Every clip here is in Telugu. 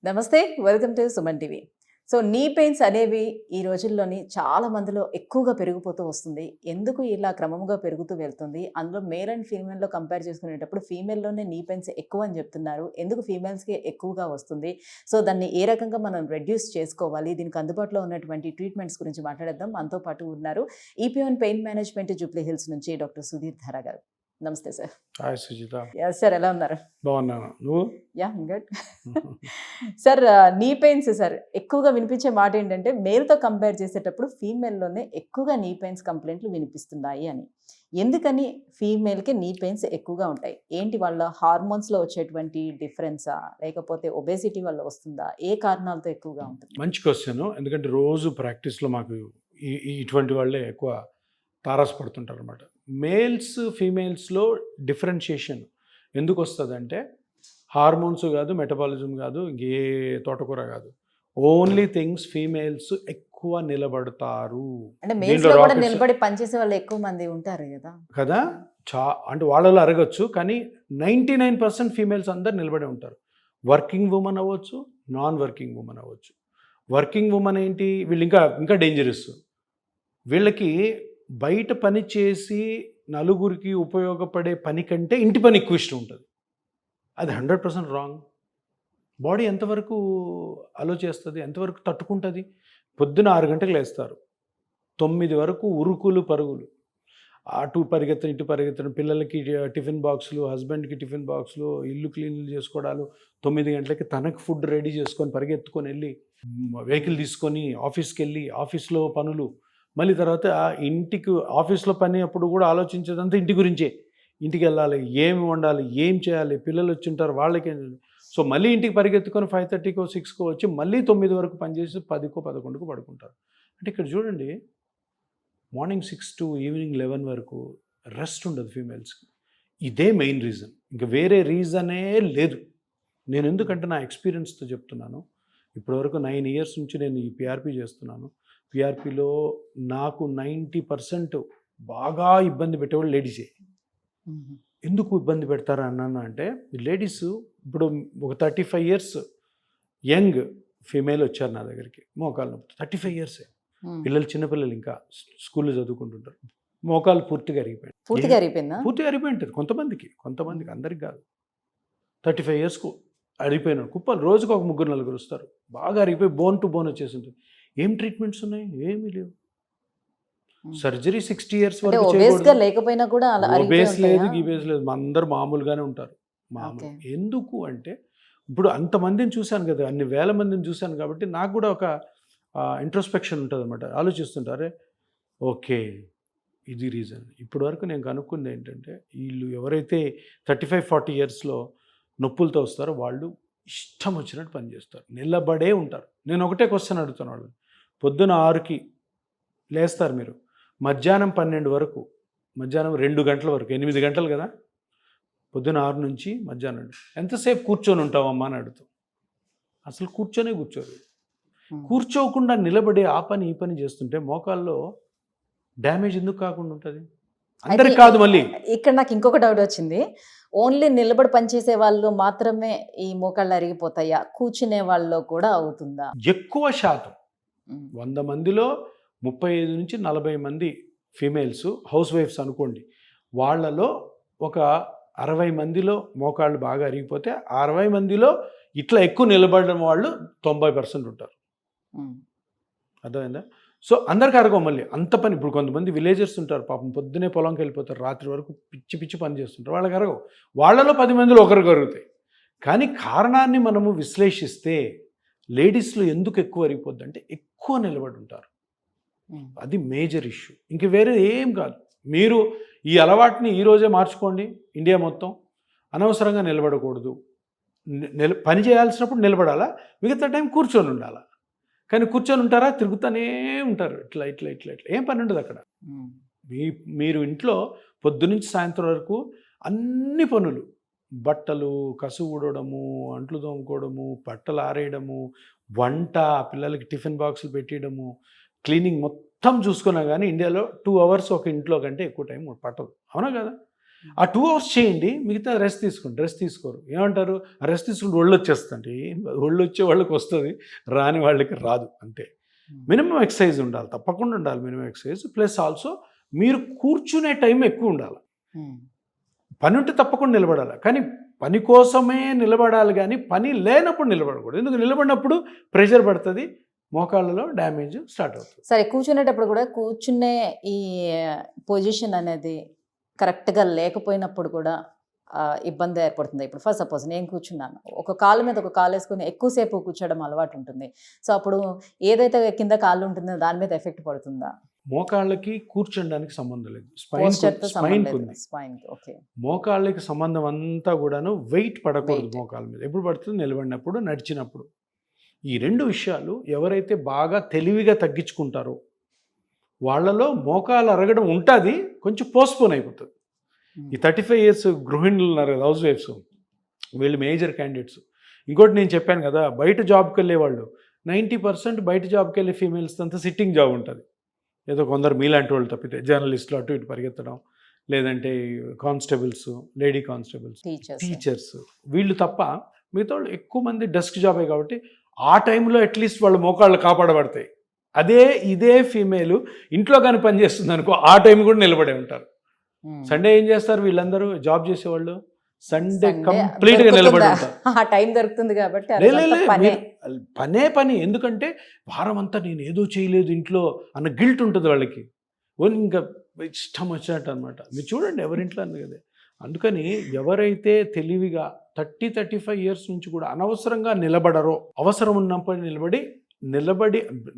నమస్తే. Welcome to Suman TV. So, నీ పెయిన్స్ అనేవి ఈ రోజుల్లోని చాలా మందిలో ఎక్కువగా పెరిగిపోతూ వస్తుంది. ఎందుకు ఇలా క్రమంగా పెరుగుతూ వెళ్తుంది? అందులో మేల్ అండ్ ఫీమేల్‌లో కంపేర్ చేసుకునేటప్పుడు ఫీమేల్‌లోనే నీ పెయిన్స్ ఎక్కువ అని చెప్తున్నారు. ఎందుకు ఫీమేల్స్‌కి ఎక్కువగా వస్తుంది? సో, దాన్ని ఏ రకంగా మనం రెడ్యూస్ చేసుకోవాలి? దీనికి అందుబాటులో ఉన్నటువంటి ట్రీట్మెంట్స్ గురించి మాట్లాడేద్దాం. మనతో పాటు ఉన్నారు EPN pain management Jubilee hills నుంచి డాక్టర్ సుధీర్ ధారా గారు. నమస్తే sir. Hi Sujitha. Yeah! Sir ఎలా ఉన్నారు? బాగున్నాను. నువ్వు? యాహ్! గుడ్. సార్ నీ పెయిన్స్ సార్ ఎక్కువగా వినిపించే మాట ఏంటంటే మేల్‌తో కంపేర్ చేసేటప్పుడు ఫీమేల్‌లోనే ఎక్కువగా నీ పెయిన్స్ కంప్లెయింట్లు వినిపిస్తున్నాయి అని. ఎందుకని ఫీమేల్‌కి నీ పెయిన్స్ ఎక్కువగా ఉంటాయి? ఏంటి వాళ్ళ హార్మోన్స్‌లో వచ్చేటువంటి డిఫరెన్సా? లేకపోతే ఒబేసిటీ వల్ల వస్తుందా? ఏ కారణాలతో ఎక్కువగా ఉంటుంది? మంచి క్వశ్చన్. ఎందుకంటే రోజు ప్రాక్టీస్లో మాకు ఇటువంటి వాళ్ళే ఎక్కువ తారసపడుతుంటారు అనమాట. మేల్స్ ఫీమేల్స్లో డిఫరెన్షియేషన్ ఎందుకు వస్తుందంటే హార్మోన్స్ కాదు, మెటబాలిజం కాదు, ఏ తోటకూర కాదు. ఓన్లీ థింగ్స్ ఫీమేల్స్ ఎక్కువ నిలబడతారు. అంటే మేల్స్‌లో కూడా నిలబడి పనిచేసే వాళ్ళు ఎక్కువ మంది ఉంటారు కదా. అంటే వాళ్ళలో అరగచ్చు, కానీ 99% ఫీమేల్స్ అందరు నిలబడే ఉంటారు. వర్కింగ్ ఉమెన్ అవ్వచ్చు, నాన్ వర్కింగ్ ఉమెన్ అవ్వచ్చు. వర్కింగ్ ఉమెన్ ఏంటి, వీళ్ళు ఇంకా డేంజరస్. వీళ్ళకి బయట పని చేసి నలుగురికి ఉపయోగపడే పని కంటే ఇంటి పని ఎక్కువ ఇష్టం ఉంటుంది. అది 100% రాంగ్. బాడీ ఎంతవరకు అలో చేస్తుంది, ఎంతవరకు తట్టుకుంటుంది? పొద్దున 6 గంటలకు లేస్తారు, 9 వరకు ఉరుకులు పరుగులు, అటు పరిగెత్తడం ఇటు పరిగెత్తడం, పిల్లలకి టిఫిన్ బాక్సులు, హస్బెండ్కి టిఫిన్ బాక్సులు, ఇల్లు క్లీన్లు చేసుకోవడాలు, 9 గంటలకి తనకు ఫుడ్ రెడీ చేసుకొని పరిగెత్తుకొని వెళ్ళి వెహికల్ తీసుకొని ఆఫీస్కి వెళ్ళి ఆఫీస్లో పనులు, మళ్ళీ తర్వాత ఇంటికి ఆఫీస్లో పని అప్పుడు కూడా ఆలోచించేదంతా ఇంటి గురించే. ఇంటికి వెళ్ళాలి, ఏమి వండాలి, ఏం చేయాలి, పిల్లలు వచ్చి ఉంటారు వాళ్ళకి. సో మళ్ళీ ఇంటికి పరిగెత్తుకొని 5:30కో 6కో వచ్చి మళ్ళీ 9 వరకు పనిచేసి 10కో 11కో పడుకుంటారు. అంటే ఇక్కడ చూడండి, మార్నింగ్ 6 to ఈవినింగ్ 11 వరకు రెస్ట్ ఉండదు ఫీమేల్స్కి. ఇదే మెయిన్ రీజన్, ఇంకా వేరే రీజనే లేదు. నేను ఎందుకంటే నా ఎక్స్పీరియన్స్తో చెప్తున్నాను. ఇప్పటివరకు 9 years నుంచి నేను ఈ పిఆర్పి చేస్తున్నాను. పిఆర్పిలో నాకు 90% బాగా ఇబ్బంది పెట్టేవాళ్ళు లేడీసే. ఎందుకు ఇబ్బంది పెడతారు అన్నాను అంటే, లేడీస్ ఇప్పుడు ఒక 35 years యంగ్ ఫీమేల్ వచ్చారు నా దగ్గరికి, మోకాలు నొప్పి. 35 years పిల్లలు, చిన్నపిల్లలు ఇంకా స్కూల్లో చదువుకుంటుంటారు. మోకాలు పూర్తిగా అరిగిపోయింది. పూర్తిగా అరిగిపోయి ఉంటుంది కొంతమందికి, అందరికి కాదు. 35 yearsకు అరిగిపోయినాడు కుప్పలు. రోజుకు ఒక 3-4 వస్తారు, బాగా అరిగిపోయి బోన్ టు బోన్ వచ్చేసి ఉంటుంది. ఏం ట్రీట్మెంట్స్ ఉన్నాయి? ఏమీ లేవు. సర్జరీ 60 years వరకు లేకపోయినా కూడా ఒబేస్ లేదు, గిబేస్ లేదు, అందరు మామూలుగానే ఉంటారు. మామూలు ఎందుకు అంటే, ఇప్పుడు అంతమందిని చూశాను కదా, అన్ని వేల మందిని చూశాను కాబట్టి నాకు కూడా ఒక ఇంట్రోస్పెక్షన్ ఉంటుంది అనమాట. ఆలోచిస్తుంటారే, ఓకే ఇది రీజన్. ఇప్పటి వరకు నేను కనుక్కుంది ఏంటంటే, వీళ్ళు ఎవరైతే 35-40 yearsలో నొప్పులతో వస్తారో వాళ్ళు ఇష్టం వచ్చినట్టు పనిచేస్తారు, నిలబడే ఉంటారు. నేను ఒకటే క్వశ్చన్ అడుగుతాను వాళ్ళని. పొద్దున 6కి లేస్తారు మీరు, మధ్యాహ్నం 12 వరకు, మధ్యాహ్నం 2 గంటల వరకు, 8 గంటలు కదా. పొద్దున 6 నుంచి మధ్యాహ్నం ఎంతసేపు కూర్చొని ఉంటావమ్మా అని అడుగుతాం. అసలు కూర్చోరు. కూర్చోకుండా నిలబడే ఆ పని ఈ పని చేస్తుంటే మోకాల్లో డ్యామేజ్ ఎందుకు కాకుండా ఉంటుంది? అందరికి కాదు. మళ్ళీ ఇక్కడ నాకు ఇంకొక డౌట్ వచ్చింది. ఓన్లీ నిలబడి పనిచేసే వాళ్ళు మాత్రమే ఈ మోకాళ్ళు అరిగిపోతాయా? కూర్చునే వాళ్ళలో కూడా అవుతుందా? ఎక్కువ శాతం 100 మందిలో 35 నుంచి 40 మంది ఫీమేల్స్ హౌస్ వైఫ్స్ అనుకోండి, వాళ్ళలో ఒక 60 మందిలో మోకాళ్ళు బాగా అరిగిపోతే 60 మందిలో ఇట్లా ఎక్కువ నిలబడడం వాళ్ళు 90% ఉంటారు. అర్థమైందా? సో అందరికి అరగవు మళ్ళీ అంత పని. ఇప్పుడు కొంతమంది విలేజర్స్ ఉంటారు, పాపం పొద్దునే పొలంకి వెళ్ళిపోతారు, రాత్రి వరకు పిచ్చి పని చేస్తుంటారు, వాళ్ళకి అరగవు. వాళ్ళలో 10 మందిలో ఒకరికి అరుగుతాయి. కానీ కారణాన్ని మనము విశ్లేషిస్తే లేడీస్లో ఎందుకు ఎక్కువ అరిగిపోద్ది అంటే, ఎక్కువ నిలబడి ఉంటారు. అది మేజర్ ఇష్యూ, ఇంక వేరే ఏం కాదు. మీరు ఈ అలవాటుని ఈరోజే మార్చుకోండి. ఇండియా మొత్తం అనవసరంగా నిలబడకూడదు. పని చేయాల్సినప్పుడు నిలబడాలా, మిగతా టైం కూర్చొని ఉండాలా. కానీ కూర్చొని ఉంటారా, తిరుగుతూనే ఉంటారు, ఇట్లా ఏం పని ఉండదు అక్కడ. మీరు ఇంట్లో పొద్దునుంచి సాయంత్రం వరకు అన్ని పనులు, బట్టలు కసు ఊడడము, అంట్లు తోముకోవడము, బట్టలు ఆరేయడము, వంట, పిల్లలకి టిఫిన్ బాక్సులు పెట్టేయడము, క్లీనింగ్ మొత్తం చూసుకున్నా కానీ ఇండియాలో 2 hours ఒక ఇంట్లో కంటే ఎక్కువ టైం పట్టదు. అవునా కదా? ఆ 2 hours చేయండి, మిగతా రెస్ట్ తీసుకోండి. రెస్ట్ తీసుకోరు, ఏమంటారు ఆ రెస్ట్ తీసుకుంటే ఒళ్ళు వచ్చేస్తుంది. ఒళ్ళు వచ్చే వాళ్ళకి వస్తుంది, రాని వాళ్ళకి రాదు, అంతే. మినిమం ఎక్సర్సైజ్ ఉండాలి, తప్పకుండా ఉండాలి మినిమం ఎక్సర్సైజ్. ప్లస్ ఆల్సో మీరు కూర్చునే టైం ఎక్కువ ఉండాలి. పని ఉంటే తప్పకుండా నిలబడాలి, కానీ పని కోసమే నిలబడాలి, కానీ పని లేనప్పుడు నిలబడకూడదు. ఎందుకు నిలబడినప్పుడు ప్రెషర్ పడుతుంది, మోకాళ్ళలో డ్యామేజ్ స్టార్ట్ అవుతుంది. సరే, కూర్చునేటప్పుడు కూడా కూర్చునే ఈ పొజిషన్ అనేది కరెక్ట్గా లేకపోయినప్పుడు కూడా ఇబ్బంది ఏర్పడుతుంది. ఇప్పుడు ఫస్ట్ సపోజ్ నేను కూర్చున్నాను, ఒక కాలు మీద ఒక కాలు వేసుకొని ఎక్కువసేపు కూర్చోవడం అలవాటు ఉంటుంది. సో అప్పుడు ఏదైతే కింద కాళ్ళు ఉంటుందో దాని మీద ఎఫెక్ట్ పడుతుందా? మోకాళ్ళకి కూర్చోడానికి సంబంధం లేదు, Posture-తో స్పైన్ సంబంధం ఉంది. లేదు. Spine, okay. మోకాళ్ళకి సంబంధం అంతా కూడాను వెయిట్ పడకూడదు Weight. మోకాళ్ళ మీద. ఎప్పుడు పడుతుంది? నిలబడినప్పుడు, నడిచినప్పుడు. ఈ 2 విషయాలు ఎవరైతే బాగా తెలివిగా తగ్గించుకుంటారో వాళ్ళలో మోకాలు అరగడం ఉంటుంది, కొంచెం పోస్ట్పోన్ అయిపోతుంది. ఈ 35 years గృహిణులు ఉన్నారు కదా, హౌస్ వైఫ్స్, వీళ్ళు మేజర్ క్యాండిడేట్స్. ఇంకోటి నేను చెప్పాను కదా, బయట జాబ్కి వెళ్ళే వాళ్ళు 90% బయట జాబ్కి వెళ్ళే ఫీమేల్స్ అంతా సిట్టింగ్ జాబ్ ఉంటుంది. ఏదో కొందరు మీలాంటి వాళ్ళు తప్పితే, జర్నలిస్టులు అటు ఇటు పరిగెత్తడం, లేదంటే కానిస్టేబుల్స్, లేడీ కానిస్టేబుల్స్, టీచర్స్, వీళ్ళు తప్ప మిగతా వాళ్ళు ఎక్కువ మంది డెస్క్ జాబే. కాబట్టి ఆ టైంలో అట్లీస్ట్ వాళ్ళ మోకాళ్ళు కాపాడబడతాయి. ఇదే ఫీమేల్ ఇంట్లో కానీ పనిచేస్తుంది అనుకో, ఆ టైం కూడా నిలబడే ఉంటారు. సండే ఏం చేస్తారు వీళ్ళందరూ జాబ్ చేసేవాళ్ళు? సండే కంప్లీట్గా నిలబడి ఉంటారు. ఆ టైం దొరుకుతుంది కాబట్టి పని. ఎందుకంటే వారం అంతా నేను ఏదో చేయలేదు ఇంట్లో అన్న గిల్ట్ ఉంటుంది వాళ్ళకి. ఇంకా ఇష్టం వచ్చినట్టు అనమాట. మీరు చూడండి ఎవరింట్లో అన్న కదా. అందుకని ఎవరైతే తెలివిగా 30-35 years నుంచి కూడా అనవసరంగా నిలబడరో, అవసరం ఉన్నప్పుడు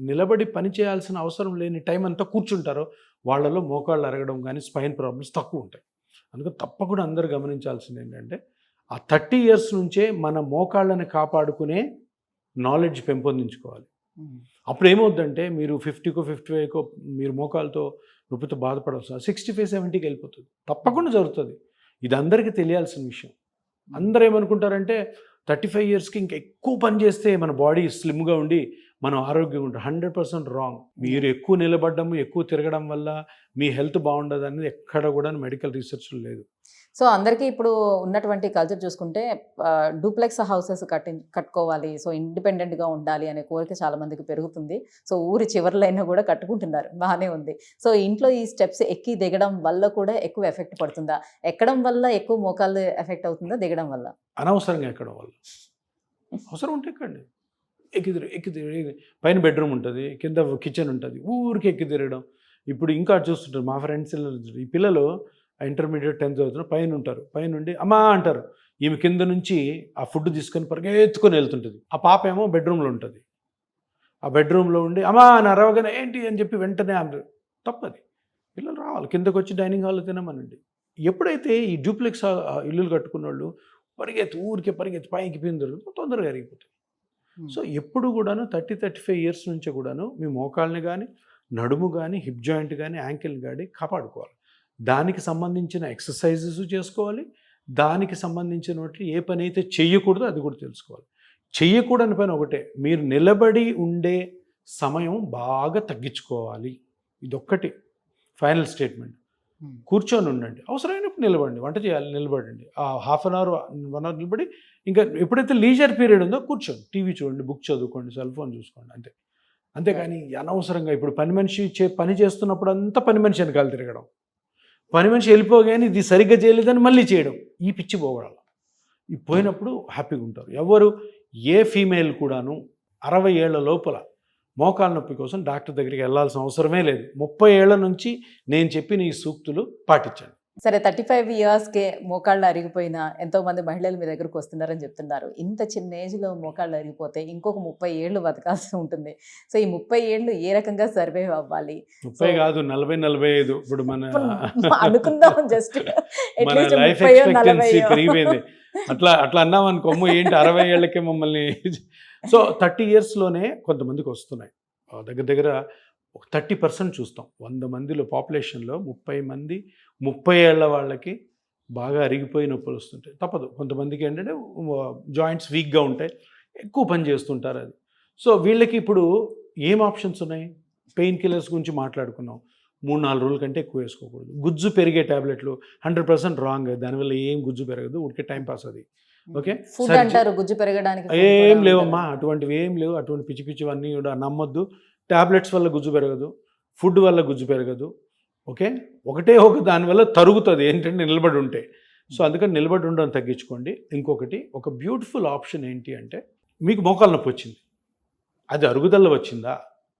నిలబడి పని చేయాల్సిన అవసరం లేని టైం అంతా కూర్చుంటారో వాళ్ళలో మోకాళ్ళు అరగడం కానీ స్పైన్ ప్రాబ్లమ్స్ తక్కువ ఉంటాయి. అందుకని తప్పకుండా అందరూ గమనించాల్సింది ఏంటంటే, ఆ 30 years నుంచే మన మోకాళ్ళని కాపాడుకునే నాలెడ్జ్ పెంపొందించుకోవాలి. అప్పుడు ఏమవుద్దంటే మీరు 50కో 55కో మీరు మోకాలతో నొప్పితో బాధపడాల్సిన 65-70కి వెళ్ళిపోతుంది. తప్పకుండా జరుగుతుంది. ఇది అందరికీ తెలియాల్సిన విషయం. అందరూ ఏమనుకుంటారంటే 35 yearsకి ఇంకా ఎక్కువ పని చేస్తే మన బాడీ స్లిమ్గా ఉండి మనం ఆరోగ్యంగా ఉంటాం. 100% రాంగ్. మీరు ఎక్కువ నిలబడడం, ఎక్కువ తిరగడం వల్ల మీ హెల్త్ బాగుండదు అనేది ఎక్కడ కూడా మెడికల్ రీసెర్చ్లో లేదు. సో అందరికీ ఇప్పుడు ఉన్నటువంటి కల్చర్ చూసుకుంటే డూప్లెక్స్ హౌసెస్ కట్టుకోవాలి, సో ఇండిపెండెంట్గా ఉండాలి అనే కోరిక చాలా మందికి పెరుగుతుంది. సో ఊరి చివర్లైనా కూడా కట్టుకుంటున్నారు, బాగానే ఉంది. సో ఇంట్లో ఈ స్టెప్స్ ఎక్కి దిగడం వల్ల కూడా ఎక్కువ ఎఫెక్ట్ పడుతుందా? ఎక్కడం వల్ల ఎక్కువ మోకాళ్ళు ఎఫెక్ట్ అవుతుందా, దిగడం వల్ల? అనవసరంగా ఎక్కడం వల్ల. అవసరం ఉంటే ఎక్కండి, ఎక్కి తిరిగి పైన బెడ్రూమ్ ఉంటుంది, కింద కిచెన్ ఉంటుంది, ఊరికి ఎక్కి తిరగడం. ఇప్పుడు ఇంకా చూస్తుంటారు మా ఫ్రెండ్స్, ఈ పిల్లలు ఇంటర్మీడియట్ 10th చదువుతున్నారు, పైన ఉంటారు, పైన ఉండి అమ్మా అంటారు, ఈమె కింద నుంచి ఆ ఫుడ్ తీసుకొని పరిగెత్తుకొని వెళ్తుంటుంది. ఆ పాప ఏమో బెడ్రూమ్లో ఉంటుంది, ఆ బెడ్రూమ్లో ఉండి అమ్మా అని అరవగానే ఏంటి అని చెప్పి వెంటనే అందరు. తప్పది. పిల్లలు రావాలి, కిందకు వచ్చి డైనింగ్ హాల్లో తినమనండి. ఎప్పుడైతే ఈ డూప్లెక్స్ ఇల్లులు కట్టుకున్న వాళ్ళు ఊరికే పరిగెత్తి పైకి పిందరు తొందరగా అరిగిపోతాయి. సో ఎప్పుడు కూడాను 30-35 years నుంచి కూడాను మీ మోకాళ్ళని కానీ, నడుము కానీ, హిప్ జాయింట్ కానీ, యాంకిల్ కానీ కాపాడుకోవాలి. దానికి సంబంధించిన ఎక్సర్సైజెస్ చేసుకోవాలి. దానికి సంబంధించిన ఏ పని అయితే చెయ్యకూడదో అది కూడా తెలుసుకోవాలి. చెయ్యకూడని పని ఒకటే, మీరు నిలబడి ఉండే సమయం బాగా తగ్గించుకోవాలి. ఇదొక్కటి ఫైనల్ స్టేట్మెంట్. కూర్చొని ఉండండి, అవసరమైనప్పుడు నిలబడండి, వంట చేయాలి నిలబడండి, ఆ 1/2 hour 1 hour నిలబడి, ఇంకా ఎప్పుడైతే లీజర్ పీరియడ్ ఉందో కూర్చోండి, టీవీ చూడండి, బుక్ చదువుకోండి, సెల్ ఫోన్ చూసుకోండి, అంతే. అంతేకాని అనవసరంగా ఇప్పుడు పని చేస్తున్నప్పుడు అంతా పని మనిషి వెనకాల తిరగడం, పని మనిషి వెళ్ళిపోగానే ఇది సరిగ్గా చేయలేదని మళ్ళీ చేయడం, ఈ పిచ్చి పోగడాలి. ఈ పోయినప్పుడు హ్యాపీగా ఉంటారు. ఎవరు ఏ ఫీమేల్ కూడాను 60 ఏళ్ల లోపల మోకాళ్ళ నొప్పి కోసం డాక్టర్ దగ్గరికి వెళ్ళాల్సిన అవసరమే లేదు. 30 ఏళ్ల నుంచి నేను చెప్పిన ఈ సూక్తులు పాటించండి. సరే, 35 yearsకే మోకాళ్ళు అరిగిపోయిన ఎంతోమంది మహిళలు మీ దగ్గరకు వస్తున్నారని చెప్తున్నారు. ఇంత చిన్న ఏజ్లో మోకాళ్ళు అరిగిపోతే ఇంకొక 30 ఏళ్ళు బతకాల్సి ఉంటుంది. సో ఈ 30 ఏళ్ళు ఏ రకంగా సర్వైవ్ అవ్వాలి? 30 కాదు, 40-45. ఇప్పుడు మన అనుకుందాం, జస్ట్ మన లైఫ్ ఎక్స్పెక్టెన్సీ పెరిగిపోయింది. అట్లా అన్నాం అనుకో, ఏంటి 60 ఏళ్ళకే మమ్మల్ని. సో 30 yearsలోనే కొంతమందికి వస్తున్నాయి. దగ్గర 30% చూస్తాం. 100 మందిలో పాపులేషన్లో 30 మంది 30 ఏళ్ల వాళ్ళకి బాగా అరిగిపోయి నొప్పులు వస్తుంటాయి. తప్పదు. కొంతమందికి ఏంటంటే జాయింట్స్ వీక్గా ఉంటాయి, ఎక్కువ పని చేస్తుంటారు అది. సో వీళ్ళకి ఇప్పుడు ఏం ఆప్షన్స్ ఉన్నాయి? పెయిన్ కిల్లర్స్ గురించి మాట్లాడుకున్నాం, 3-4 రోజుల కంటే ఎక్కువ వేసుకోకూడదు. గుజ్జు పెరిగే టాబ్లెట్లు 100% రాంగ్. దానివల్ల ఏం గుజ్జు పెరగదు, ఉడికే టైం పాస్ అది. ఓకే, ఫుడ్ సర్జరీ అంటారు గుజ్జు పెరగడానికి food ఏం కూడా లేవమ్మా, ఉంటదంటారు. అటువంటివి ఏం లేవు. అటువంటి పిచ్చి పిచ్చివన్నీ కూడా నమ్మొద్దు. టాబ్లెట్స్ వల్ల గుజ్జు పెరగదు, ఫుడ్ వల్ల గుజ్జు పెరగదు. ఓకే, ఒకటే ఒక దానివల్ల తరుగుతుంది, ఏంటంటే నిలబడి ఉంటే. సో అందుకని నిలబడి ఉండడం తగ్గించుకోండి. ఇంకొకటి, ఒక బ్యూటిఫుల్ ఆప్షన్ ఏంటి అంటే, మీకు మోకాలు నొప్పి వచ్చింది, అది అరుగుదల వచ్చిందా,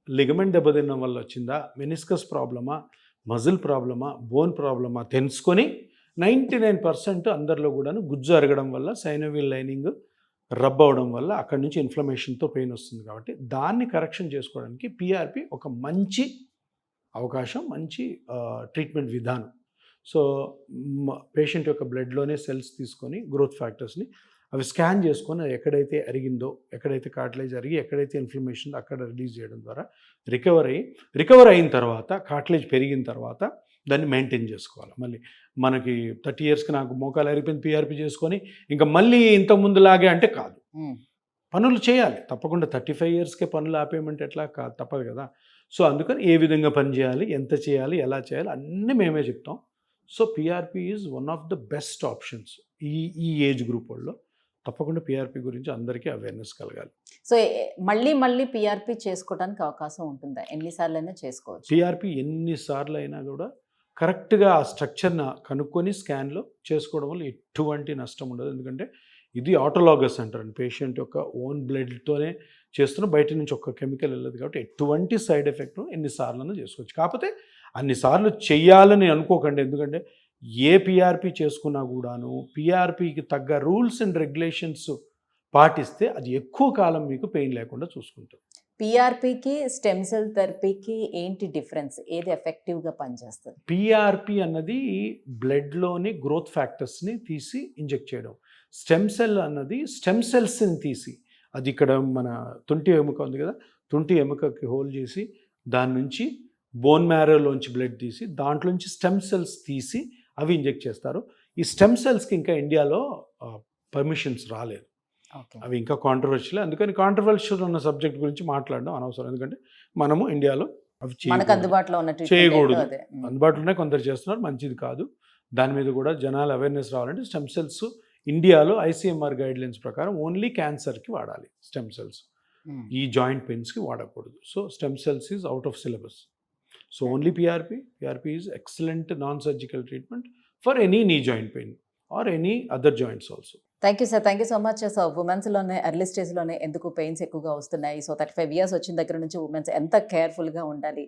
లిగమెంట్ దెబ్బతినడం వల్ల వచ్చిందా, మెనిస్కస్ ప్రాబ్లమా, మజిల్ ప్రాబ్లమా, బోన్ ప్రాబ్లమా తెలుసుకొని 99% అందరిలో కూడాను గుజ్జు అరగడం వల్ల సైనోవియల్ లైనింగ్ రబ్ అవ్వడం వల్ల అక్కడి నుంచి ఇన్ఫ్లమేషన్తో పెయిన్ వస్తుంది. కాబట్టి దాన్ని కరెక్షన్ చేసుకోవడానికి పిఆర్పి ఒక మంచి అవకాశం, మంచి ట్రీట్మెంట్ విధానం. సో పేషెంట్ యొక్క బ్లడ్లోనే సెల్స్ తీసుకొని గ్రోత్ ఫ్యాక్టర్స్ని అవి స్కాన్ చేసుకొని అది ఎక్కడైతే అరిగిందో, ఎక్కడైతే కార్టిలేజ్ అరిగి ఎక్కడైతే ఇన్ఫ్లమేషన్ అక్కడ రిలీజ్ చేయడం ద్వారా రికవర్ అయిన తర్వాత, కార్టిలేజ్ పెరిగిన తర్వాత దాన్ని మెయింటైన్ చేసుకోవాలి. మళ్ళీ మనకి 30 ఇయర్స్కి నాకు మోకాలు అరిగిపోయింది పిఆర్పి చేసుకొని ఇంకా మళ్ళీ ఇంతకుముందులాగే అంటే కాదు. పనులు చేయాలి తప్పకుండా. 35 ఇయర్స్కే పనులు ఆపేయమంటే ఎట్లా, కాదు, తప్పదు కదా. సో అందుకని ఏ విధంగా పని చేయాలి, ఎంత చేయాలి, ఎలా చేయాలి అన్నీ మేమే చెప్తాం. So PRP is one of the best options ఈ ఏజ్ గ్రూప్ వాళ్ళు. తప్పకుండా పిఆర్పి గురించి అందరికీ అవేర్నెస్ కలగాలి. సో మళ్ళీ మళ్ళీ పిఆర్పి చేసుకోవడానికి అవకాశం ఉంటుందా? ఎన్నిసార్లు అయినా చేసుకోవచ్చు? పిఆర్పి ఎన్నిసార్లు అయినా కూడా కరెక్ట్గా ఆ స్ట్రక్చర్ని కనుక్కొని స్కాన్లో చేసుకోవడం వల్ల ఎటువంటి నష్టం ఉండదు. ఎందుకంటే ఇది ఆటోలాగస్ అంటారండి, పేషెంట్ యొక్క ఓన్ బ్లడ్తోనే చేస్తున్న, బయట నుంచి ఒక్క కెమికల్ వెళ్ళదు. కాబట్టి ఎటువంటి సైడ్ ఎఫెక్ట్ ఎన్నిసార్లు చేసుకోవచ్చు. కాకపోతే అన్నిసార్లు చెయ్యాలని అనుకోకండి. ఎందుకంటే ఏ పిఆర్పి చేసుకున్నా కూడాను పిఆర్పికి తగ్గ రూల్స్ అండ్ రెగ్యులేషన్స్ పాటిస్తే అది ఎక్కువ కాలం మీకు పెయిన్ లేకుండా చూసుకుంటుంది. పిఆర్పికి స్టెమ్ సెల్ థెరపీకి ఏంటి డిఫరెన్స్? ఏది ఎఫెక్టివ్గా పనిచేస్తుంది? పిఆర్పి అన్నది బ్లడ్లోని గ్రోత్ ఫ్యాక్టర్స్ని తీసి ఇంజెక్ట్ చేయడం. స్టెమ్ సెల్ అన్నది స్టెమ్ సెల్స్ని తీసి, అది ఇక్కడ మన తుంటి ఎముక ఉంది కదా, తుంటి ఎముకకి హోల్ చేసి దాని నుంచి బోన్ మ్యారోలోంచి బ్లడ్ తీసి దాంట్లోంచి స్టెమ్ సెల్స్ తీసి అవి ఇంజెక్ట్ చేస్తారు. ఈ స్టెమ్ సెల్స్కి ఇంకా ఇండియాలో పర్మిషన్స్ రాలేదు. అవి ఇంకా కాంట్రవర్షియల్. అందుకని కాంట్రవర్షియల్ ఉన్న సబ్జెక్ట్ గురించి మాట్లాడడం అనవసరం. ఎందుకంటే మనము ఇండియాలో అవి అందుబాటులో చేయకూడదు. అందుబాటులోనే కొందరు చేస్తున్నారు, మంచిది కాదు. దాని మీద కూడా జనాలు అవేర్నెస్ రావాలంటే స్టెమ్ సెల్స్ ఇండియాలో ఐసీఎంఆర్ గైడ్లైన్స్ ప్రకారం ఓన్లీ క్యాన్సర్కి వాడాలి స్టెమ్ సెల్స్, ఈ జాయింట్ పెయిన్స్కి వాడకూడదు. So stem cells is out of syllabus. So only PRP is excellent non surgical treatment for any knee joint pain or any other joints also. Thank you sir, thank you so much. So ఉమెన్స్లోనే ఎర్లీ స్టేజ్లోనే ఎందుకు పెయిన్స్ ఎక్కువగా వస్తున్నాయి, సో 35 ఇయర్స్ వచ్చిన దగ్గర నుంచి ఉమెన్స్ ఎంత కేర్ఫుల్గా ఉండాలి,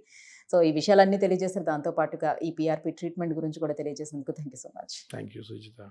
సో ఈ విషయాలన్నీ తెలియజేస్తారు. దాంతోపాటుగా ఈ పిఆర్పి ట్రీట్మెంట్ గురించి కూడా తెలియజేసినందుకు thank you so much. Thank you Sujitha.